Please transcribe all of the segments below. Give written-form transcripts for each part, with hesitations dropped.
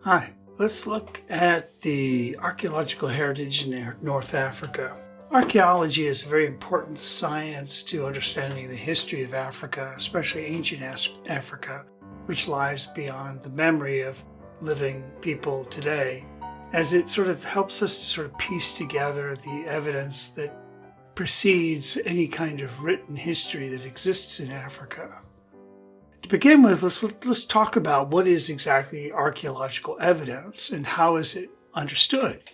Hi, let's look at the archaeological heritage in North Africa. Archaeology is a very important science to understanding the history of Africa, especially ancient Africa, which lies beyond the memory of living people today, as it sort of helps us to sort of piece together the evidence that precedes any kind of written history that exists in Africa. To begin with, let's talk about what is exactly archaeological evidence and how is it understood.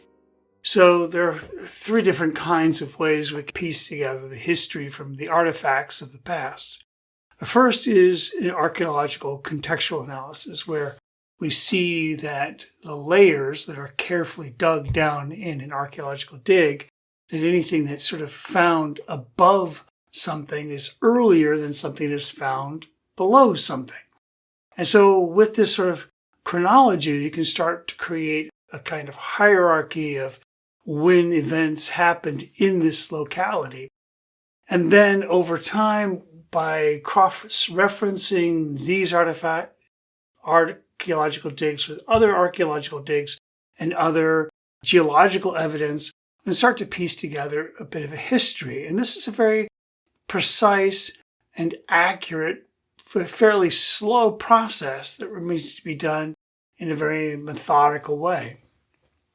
So there are three different kinds of ways we can piece together the history from the artifacts of the past. The first is an archaeological contextual analysis, where we see that the layers that are carefully dug down in an archaeological dig, that anything that's sort of found above something is earlier than something that's found below something. And so with this sort of chronology, you can start to create a kind of hierarchy of when events happened in this locality. And then over time, by cross-referencing these archaeological digs with other archaeological digs and other geological evidence, and start to piece together a bit of a history. And this is a very precise and accurate, fairly slow process that remains to be done in a very methodical way.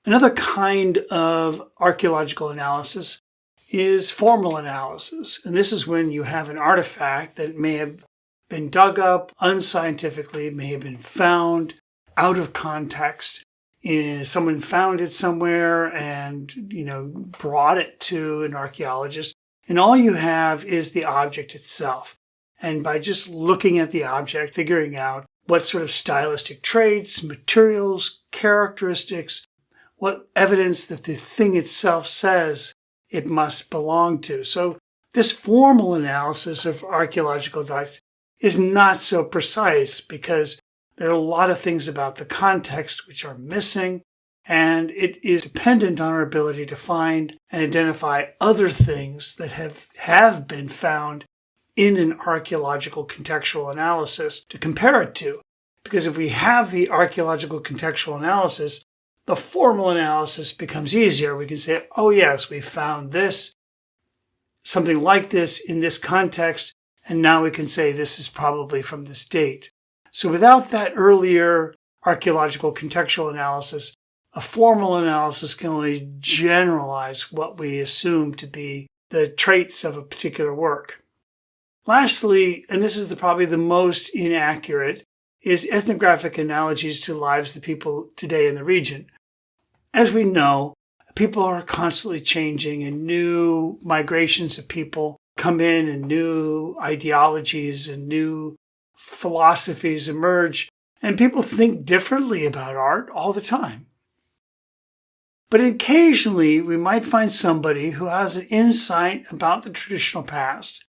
Another kind of archaeological analysis is formal analysis. And this is when you have an artifact that may have been dug up unscientifically, may have been found out of context. Someone found it somewhere and, brought it to an archaeologist. And all you have is the object itself. And by just looking at the object, figuring out what sort of stylistic traits, materials, characteristics, what evidence that the thing itself says it must belong to. So this formal analysis of archaeological digs is not so precise because there are a lot of things about the context which are missing, and it is dependent on our ability to find and identify other things that have been found in an archaeological contextual analysis to compare it to. Because if we have the archaeological contextual analysis, the formal analysis becomes easier. We can say, oh yes, we found this, something like this in this context, and now we can say this is probably from this date. So without that earlier archaeological contextual analysis, a formal analysis can only generalize what we assume to be the traits of a particular work. Lastly, and this is probably the most inaccurate, is ethnographic analogies to lives of the people today in the region. As we know, people are constantly changing and new migrations of people come in and new ideologies and new philosophies emerge, and people think differently about art all the time. But occasionally, we might find somebody who has an insight about the traditional past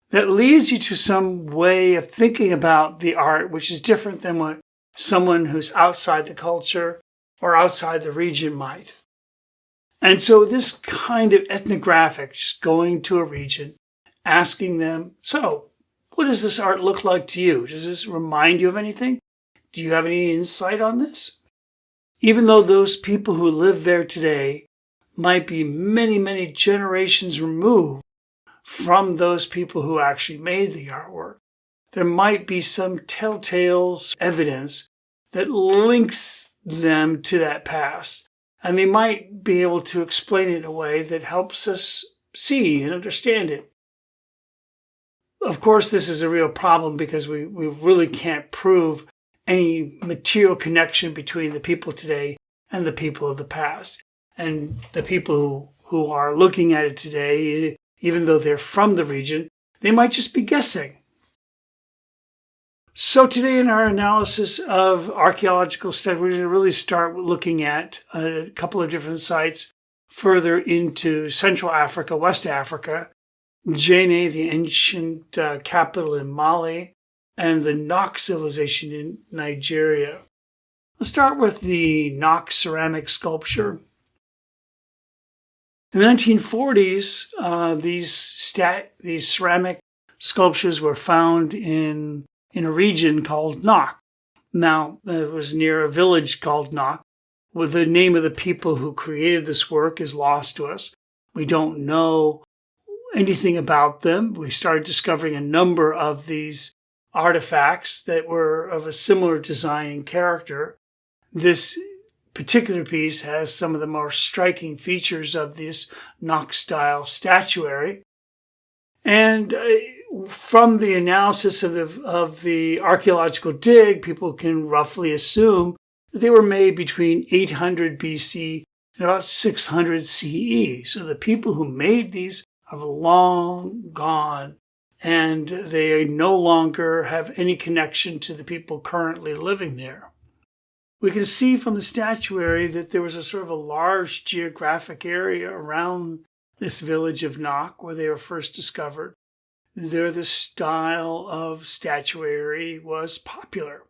that leads you to some way of thinking about the art, which is different than what someone who's outside the culture or outside the region might. And so this kind of ethnographic, just going to a region, asking them, so what does this art look like to you? Does this remind you of anything? Do you have any insight on this? Even though those people who live there today might be many, many generations removed from those people who actually made the artwork, there might be some telltale evidence that links them to that past. And they might be able to explain it in a way that helps us see and understand it. Of course, this is a real problem because we really can't prove any material connection between the people today and the people of the past. And the people who are looking at it today, even though they're from the region, they might just be guessing. So today in our analysis of archaeological study, we're going to really start looking at a couple of different sites further into Central Africa, West Africa, Djenné, the ancient capital in Mali, and the Nox civilization in Nigeria. Let's start with the Nox Ceramic Sculpture. In the 1940s, these ceramic sculptures were found in a region called Nox. Now, it was near a village called Nox. With the name of the people who created this work is lost to us. We don't know anything about them. We started discovering a number of these artifacts that were of a similar design and character. This particular piece has some of the more striking features of this Nox-style statuary. And from the analysis of the archaeological dig, people can roughly assume that they were made between 800 BC and about 600 CE. So the people who made these are long gone, and they no longer have any connection to the people currently living there. We can see from the statuary that there was a sort of a large geographic area around this village of Nox where they were first discovered. There, the style of statuary was popular.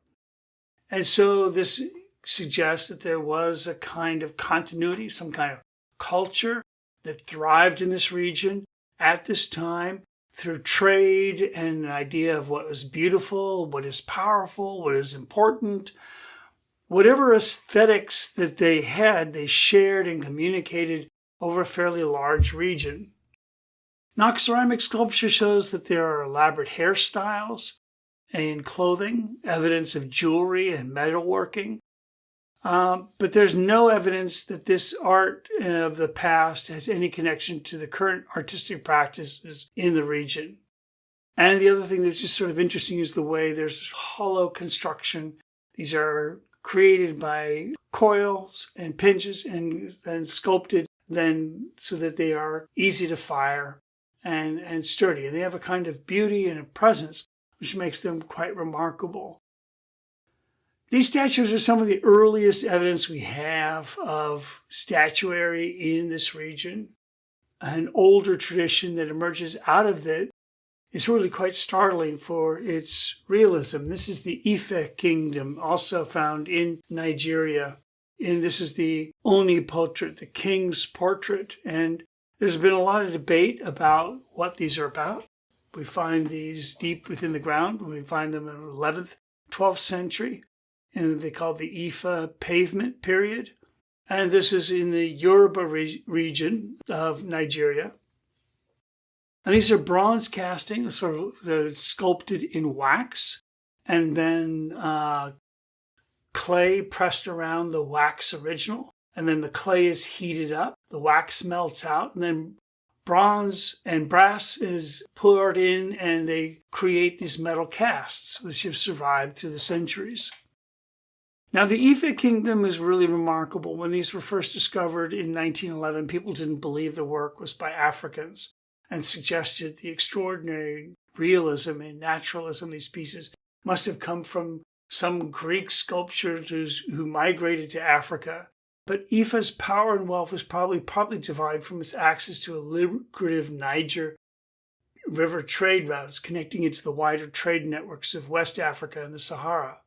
And so this suggests that there was a kind of continuity, some kind of culture that thrived in this region at this time through trade and an idea of what was beautiful, what is powerful, what is important. Whatever aesthetics that they had, they shared and communicated over a fairly large region. Nox ceramic sculpture shows that there are elaborate hairstyles and clothing, evidence of jewelry and metalworking. But there's no evidence that this art of the past has any connection to the current artistic practices in the region. And the other thing that's just sort of interesting is the way there's hollow construction. These are created by coils and pinches and then sculpted then so that they are easy to fire and sturdy. And they have a kind of beauty and a presence which makes them quite remarkable. These statues are some of the earliest evidence we have of statuary in this region. An older tradition that emerges out of it is really quite startling for its realism. This is the Efe Kingdom, also found in Nigeria. And this is the Oni portrait, the king's portrait. And there's been a lot of debate about what these are about. We find these deep within the ground. We find them in the 11th, 12th century. And they call the Ifa pavement period. And this is in the Yoruba region of Nigeria. And these are bronze castings, sort of they're sculpted in wax, and then clay pressed around the wax original. And then the clay is heated up, the wax melts out, and then bronze and brass is poured in, and they create these metal casts, which have survived through the centuries. Now, the Efe Kingdom is really remarkable. When these were first discovered in 1911, people didn't believe the work was by Africans and suggested the extraordinary realism and naturalism of these pieces must have come from some Greek sculptors who migrated to Africa. But Ife's power and wealth was probably derived from its access to a lucrative Niger River trade routes connecting it to the wider trade networks of West Africa and the Sahara.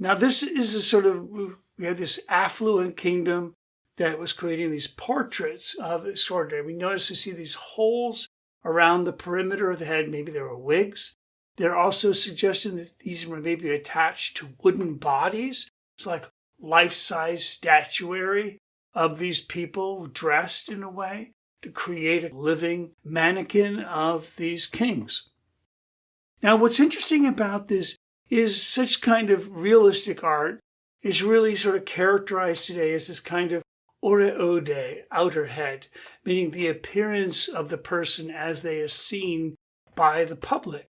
Now, this is a sort of, we have this affluent kingdom that was creating these portraits of extraordinary. We notice we see these holes around the perimeter of the head. Maybe there were wigs. They're also suggesting that these were maybe attached to wooden bodies. It's like life-size statuary of these people dressed in a way to create a living mannequin of these kings. Now, what's interesting about this is such kind of realistic art is really sort of characterized today as this kind of ore-ode, outer head, meaning the appearance of the person as they are seen by the public.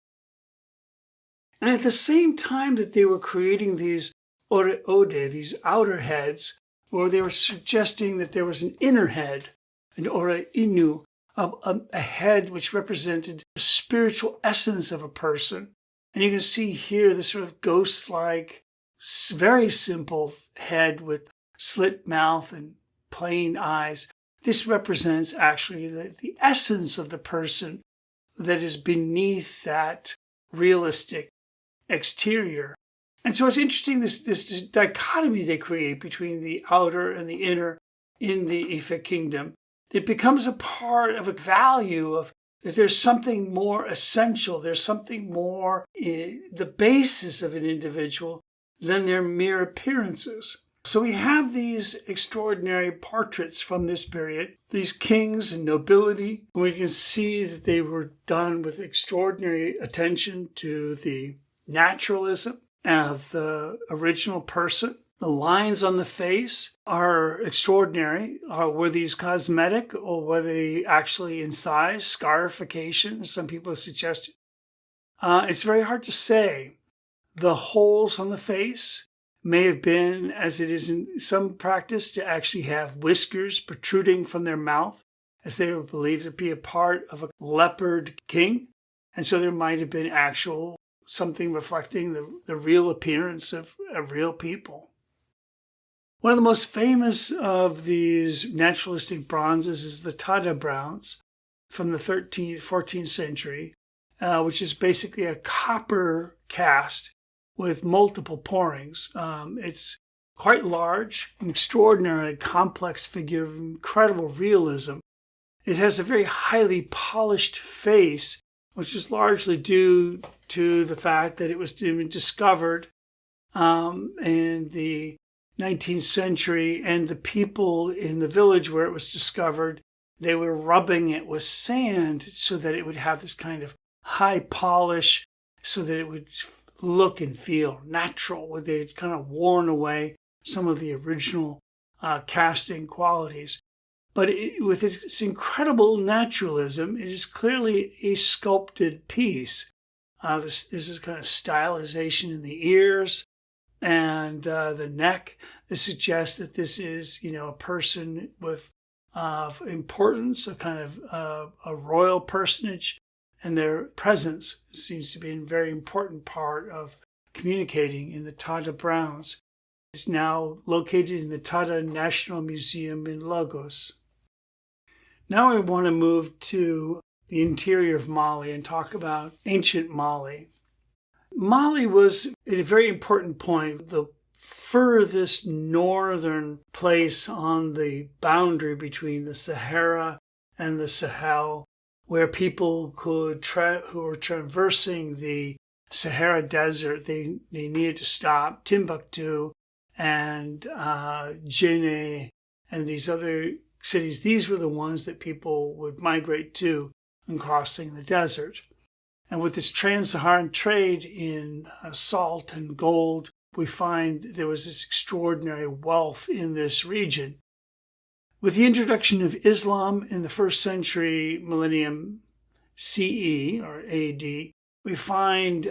And at the same time that they were creating these ore-ode, these outer heads, or they were suggesting that there was an inner head, an ore-inu, a head which represented the spiritual essence of a person. And you can see here this sort of ghost-like, very simple head with slit mouth and plain eyes. This represents actually the essence of the person that is beneath that realistic exterior. And so it's interesting, this dichotomy they create between the outer and the inner in the Efe Kingdom. It becomes a part of a value of that there's something more essential, there's something more in the basis of an individual than their mere appearances. So we have these extraordinary portraits from this period, these kings and nobility. We can see that they were done with extraordinary attention to the naturalism of the original person. The lines on the face are extraordinary. Were these cosmetic or were they actually incised? Scarification, as some people have suggested. It's very hard to say. The holes on the face may have been, as it is in some practice, to actually have whiskers protruding from their mouth, as they were believed to be a part of a leopard king. And so there might have been actual something reflecting the real appearance of real people. One of the most famous of these naturalistic bronzes is the Taita Browns from the 14th century, which is basically a copper cast with multiple pourings. It's quite large, an extraordinarily complex figure of incredible realism. It has a very highly polished face, which is largely due to the fact that it was discovered in the 19th century, and the people in the village where it was discovered, they were rubbing it with sand so that it would have this kind of high polish, so that it would look and feel natural, where they had kind of worn away some of the original casting qualities. But with its incredible naturalism, it is clearly a sculpted piece. There's this kind of stylization in the ears and the neck that suggests that this is, a person with importance, a kind of a royal personage, and their presence seems to be a very important part of communicating in the Taita Browns. It's now located in the Taita National Museum in Lagos. Now I want to move to the interior of Mali and talk about ancient Mali. Mali was at a very important point, the furthest northern place on the boundary between the Sahara and the Sahel, where people who were traversing the Sahara Desert, they needed to stop. Timbuktu and Djenné and these other cities, these were the ones that people would migrate to in crossing the desert. And with this trans-Saharan trade in salt and gold, we find there was this extraordinary wealth in this region. With the introduction of Islam in the first century millennium CE or AD, we find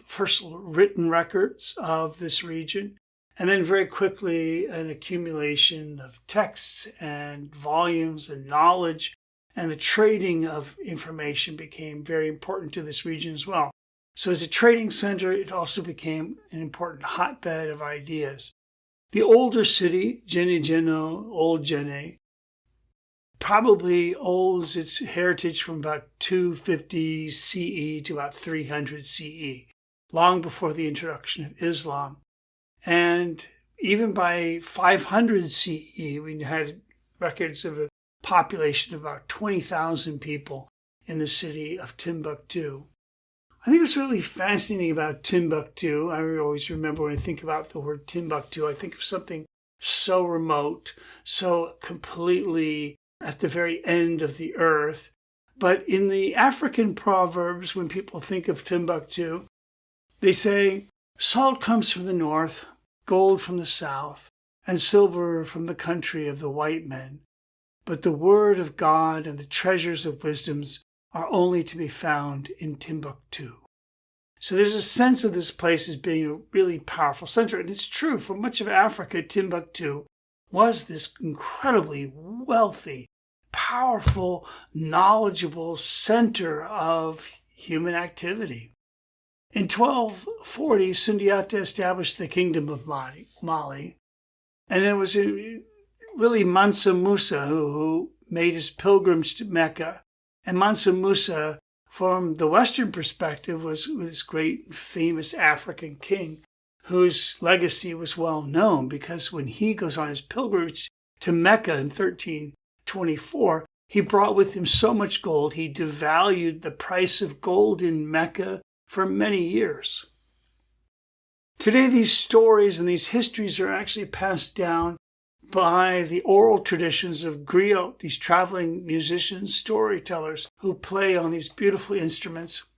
first written records of this region, and then very quickly an accumulation of texts and volumes and knowledge, and the trading of information became very important to this region as well. So as a trading center, it also became an important hotbed of ideas. The older city, Djenné, Old Djenné, probably owes its heritage from about 250 CE to about 300 CE, long before the introduction of Islam. And even by 500 CE, we had records of a population of about 20,000 people in the city of Timbuktu. I think what's really fascinating about Timbuktu, I always remember when I think about the word Timbuktu, I think of something so remote, so completely at the very end of the earth. But in the African proverbs, when people think of Timbuktu, they say, salt comes from the north, gold from the south, and silver from the country of the white men. But the word of God and the treasures of wisdoms are only to be found in Timbuktu. So there's a sense of this place as being a really powerful center. And it's true, for much of Africa, Timbuktu was this incredibly wealthy, powerful, knowledgeable center of human activity. In 1240, Sundiata established the Kingdom of Mali. And there was really Mansa Musa who made his pilgrimage to Mecca. And Mansa Musa, from the Western perspective, was this great famous African king whose legacy was well known, because when he goes on his pilgrimage to Mecca in 1324, He brought with him so much gold, he devalued the price of gold in Mecca for many years. Today, these stories and these histories are actually passed down by the oral traditions of griots, these traveling musicians, storytellers who play on these beautiful instruments.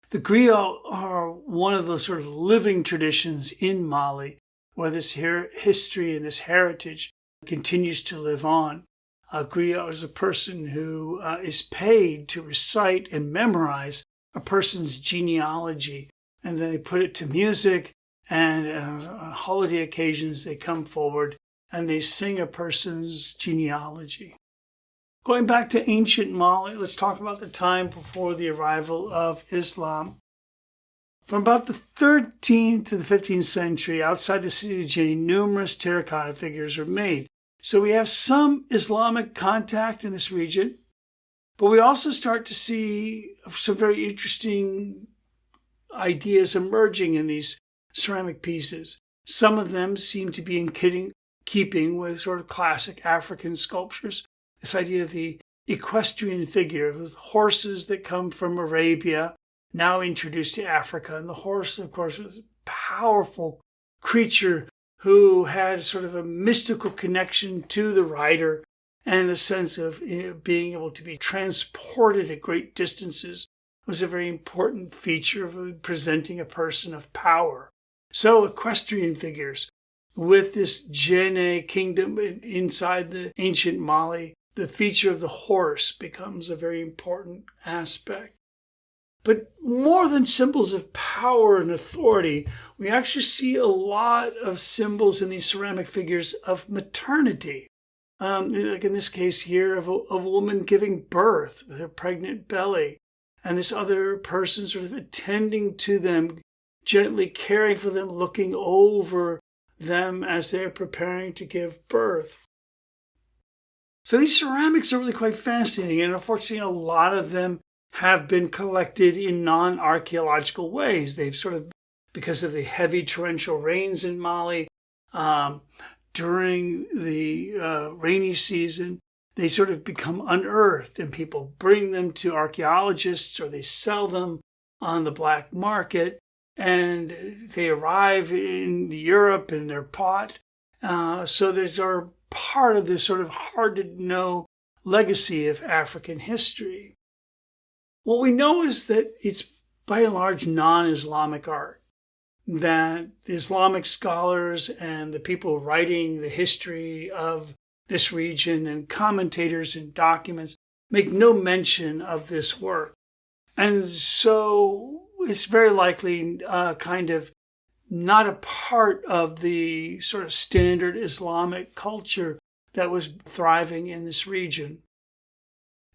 The griots are one of the sort of living traditions in Mali, where this history and this heritage continues to live on. A griot is a person who is paid to recite and memorize a person's genealogy, and then they put it to music, and on holiday occasions they come forward and they sing a person's genealogy. Going back to ancient Mali, let's talk about the time before the arrival of Islam. From about the 13th to the 15th century, outside the city of Djenné, numerous terracotta figures are made. So we have some Islamic contact in this region, but we also start to see some very interesting ideas emerging in these ceramic pieces. Some of them seem to be in keeping with sort of classic African sculptures. This idea of the equestrian figure with horses that come from Arabia, now introduced to Africa. And the horse, of course, was a powerful creature who had sort of a mystical connection to the rider and the sense of being able to be transported at great distances was a very important feature of presenting a person of power. So equestrian figures with this Djenné kingdom inside the ancient Mali, the feature of the horse becomes a very important aspect. But more than symbols of power and authority, we actually see a lot of symbols in these ceramic figures of maternity. Like in this case here, of a woman giving birth with her pregnant belly, and this other person sort of attending to them, gently caring for them, looking over them as they're preparing to give birth. So these ceramics are really quite fascinating, and unfortunately a lot of them have been collected in non-archaeological ways. They've sort of, because of the heavy torrential rains in Mali, during the rainy season, they sort of become unearthed, and people bring them to archaeologists or they sell them on the black market, and they arrive in Europe in their pot. So there's are part of this sort of hard-to-know legacy of African history. What we know is that it's by and large non-Islamic art, that the Islamic scholars and the people writing the history of this region and commentators and documents make no mention of this work. And so it's very likely kind of not a part of the sort of standard Islamic culture that was thriving in this region.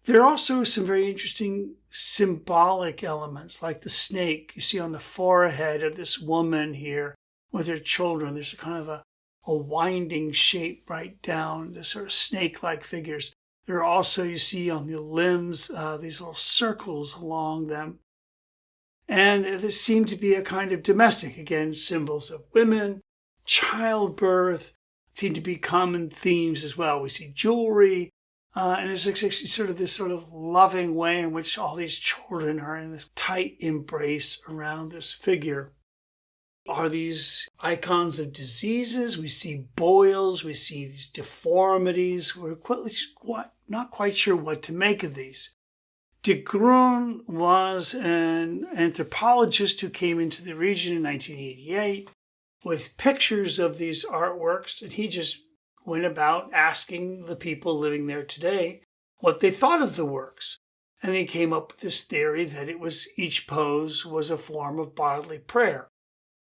There are also some very interesting symbolic elements, like the snake you see on the forehead of this woman here with her children. There's a kind of a winding shape right down, this sort of snake-like figures. There are also, you see on the limbs, these little circles along them. And this seemed to be a kind of domestic, again, symbols of women, childbirth, seem to be common themes as well. We see jewelry, and it's actually sort of this sort of loving way in which all these children are in this tight embrace around this figure. Are these icons of diseases? We see boils, we see these deformities. We're not quite sure what to make of these. De Groen was an anthropologist who came into the region in 1988 with pictures of these artworks, and he just went about asking the people living there today what they thought of the works. And he came up with this theory that each pose was a form of bodily prayer.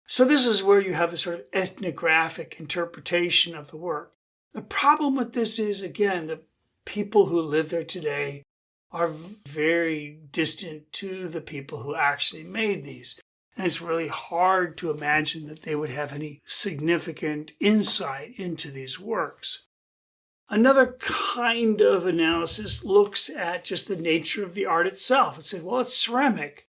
So this is where you have the sort of ethnographic interpretation of the work. The problem with this is, again, the people who live there today are very distant to the people who actually made these. And it's really hard to imagine that they would have any significant insight into these works. Another kind of analysis looks at just the nature of the art itself. It says, well, it's ceramic.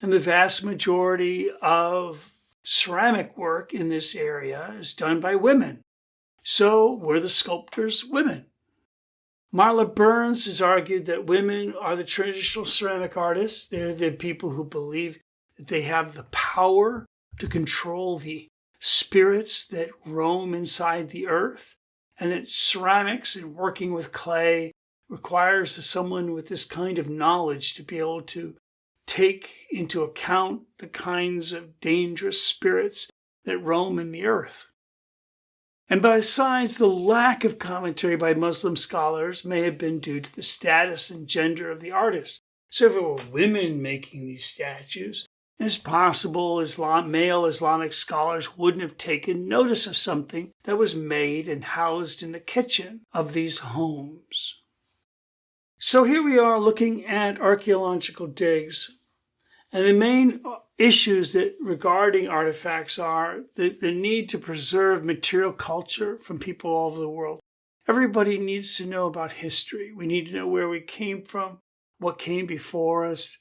And the vast majority of ceramic work in this area is done by women. So were the sculptors women? Marla Burns has argued that women are the traditional ceramic artists. They're the people who believe that they have the power to control the spirits that roam inside the earth, and that ceramics and working with clay requires someone with this kind of knowledge to be able to take into account the kinds of dangerous spirits that roam in the earth. And besides, the lack of commentary by Muslim scholars may have been due to the status and gender of the artist. So if it were women making these statues, it's possible male Islamic scholars wouldn't have taken notice of something that was made and housed in the kitchen of these homes. So here we are looking at archaeological digs. And the main issues that regarding artifacts are the need to preserve material culture from people all over the world. Everybody needs to know about history. We need to know where we came from, what came before us.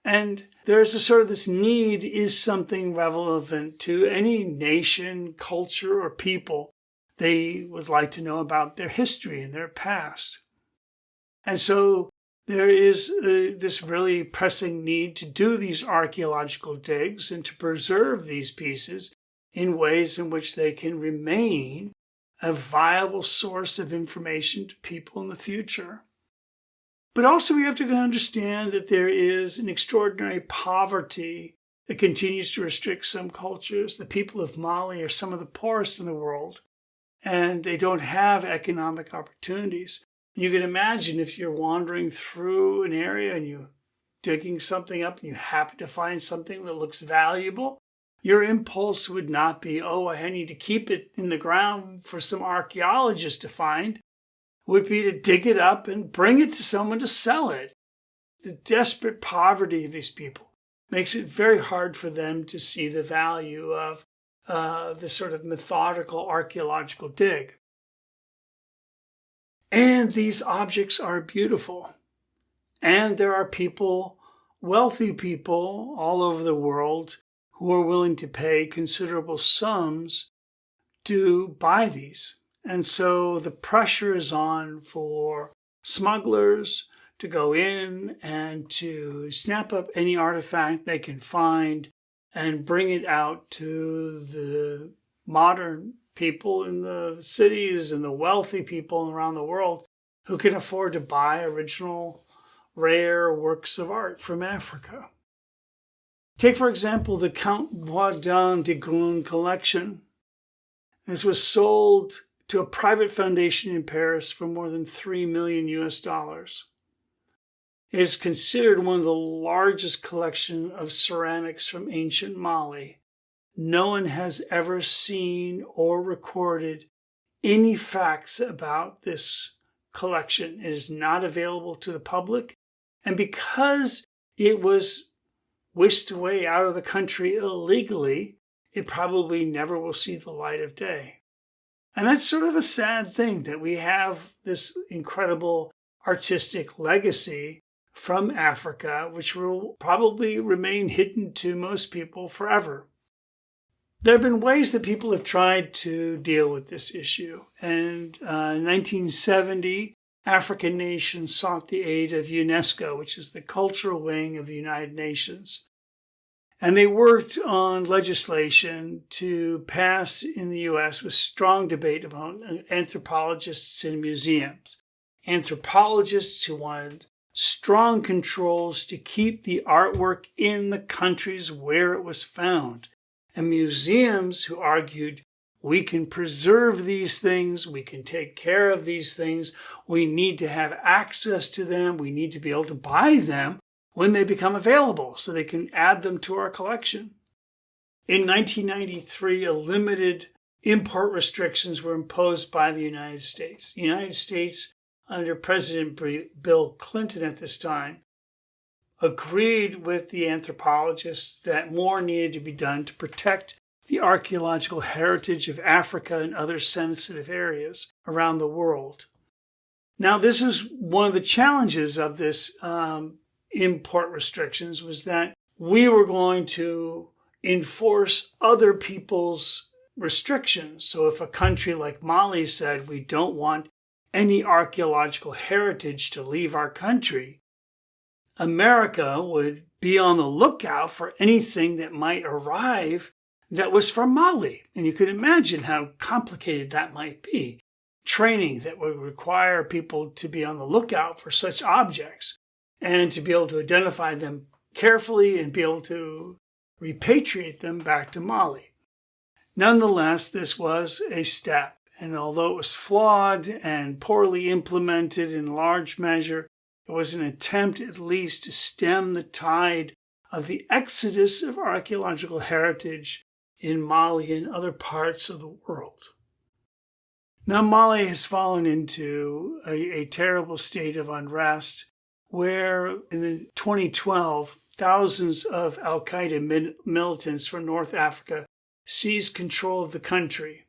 And there's this need is something relevant to any nation, culture, or people. They would like to know about their history and their past. And so there is this really pressing need to do these archaeological digs and to preserve these pieces in ways in which they can remain a viable source of information to people in the future. But also we have to understand that there is an extraordinary poverty that continues to restrict some cultures. The people of Mali are some of the poorest in the world, and they don't have economic opportunities. You can imagine if you're wandering through an area and you're digging something up and you happen to find something that looks valuable, your impulse would not be, I need to keep it in the ground for some archaeologist to find. It would be to dig it up and bring it to someone to sell it. The desperate poverty of these people makes it very hard for them to see the value of this sort of methodical archaeological dig. And these objects are beautiful. And there are people, wealthy people all over the world, who are willing to pay considerable sums to buy these. And so the pressure is on for smugglers to go in and to snap up any artifact they can find and bring it out to the modern people in the cities and the wealthy people around the world who can afford to buy original, rare works of art from Africa. Take, for example, the Count Boisdin de Grun collection. This was sold to a private foundation in Paris for more than $3 million. It is considered one of the largest collections of ceramics from ancient Mali. No one has ever seen or recorded any facts about this collection. It is not available to the public. And because it was whisked away out of the country illegally, it probably never will see the light of day. And that's sort of a sad thing that we have this incredible artistic legacy from Africa, which will probably remain hidden to most people forever. There have been ways that people have tried to deal with this issue. And in 1970, African nations sought the aid of UNESCO, which is the cultural wing of the United Nations. And they worked on legislation to pass in the U.S. with strong debate among anthropologists and museums. Anthropologists who wanted strong controls to keep the artwork in the countries where it was found. And museums who argued, we can preserve these things, we can take care of these things, we need to have access to them, we need to be able to buy them when they become available so they can add them to our collection. In 1993, limited import restrictions were imposed by the United States. The United States, under President Bill Clinton at this time, agreed with the anthropologists that more needed to be done to protect the archaeological heritage of Africa and other sensitive areas around the world. Now, this is one of the challenges of this import restrictions, was that we were going to enforce other people's restrictions. So if a country like Mali said, we don't want any archaeological heritage to leave our country, America would be on the lookout for anything that might arrive that was from Mali. And you can imagine how complicated that might be. Training that would require people to be on the lookout for such objects and to be able to identify them carefully and be able to repatriate them back to Mali. Nonetheless, this was a step, and although it was flawed and poorly implemented in large measure, it was an attempt at least to stem the tide of the exodus of archaeological heritage in Mali and other parts of the world. Now, Mali has fallen into a terrible state of unrest where in 2012, thousands of al-Qaeda militants from North Africa seized control of the country,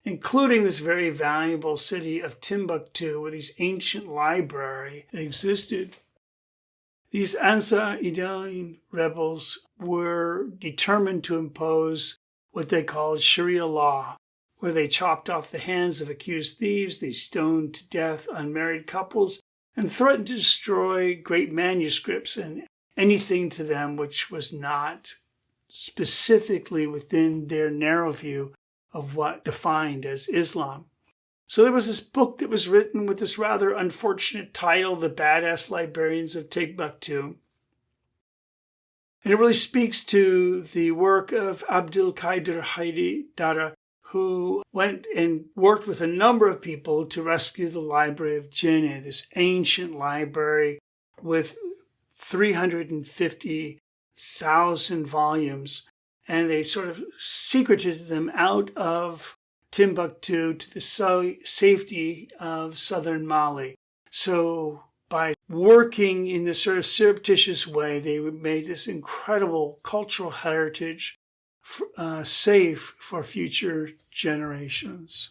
including this very valuable city of Timbuktu, where this ancient library existed. These Ansar-Eddin rebels were determined to impose what they called Sharia law, where they chopped off the hands of accused thieves, they stoned to death unmarried couples, and threatened to destroy great manuscripts and anything to them which was not specifically within their narrow view of what defined as Islam. So there was this book that was written with this rather unfortunate title, The Badass Librarians of Timbuktu. And it really speaks to the work of Abdelkader Haidi Dara, who went and worked with a number of people to rescue the Library of Djenné, this ancient library with 350,000 volumes. And they sort of secreted them out of Timbuktu to the safety of southern Mali. So by working in this sort of surreptitious way, they made this incredible cultural heritage safe for future generations.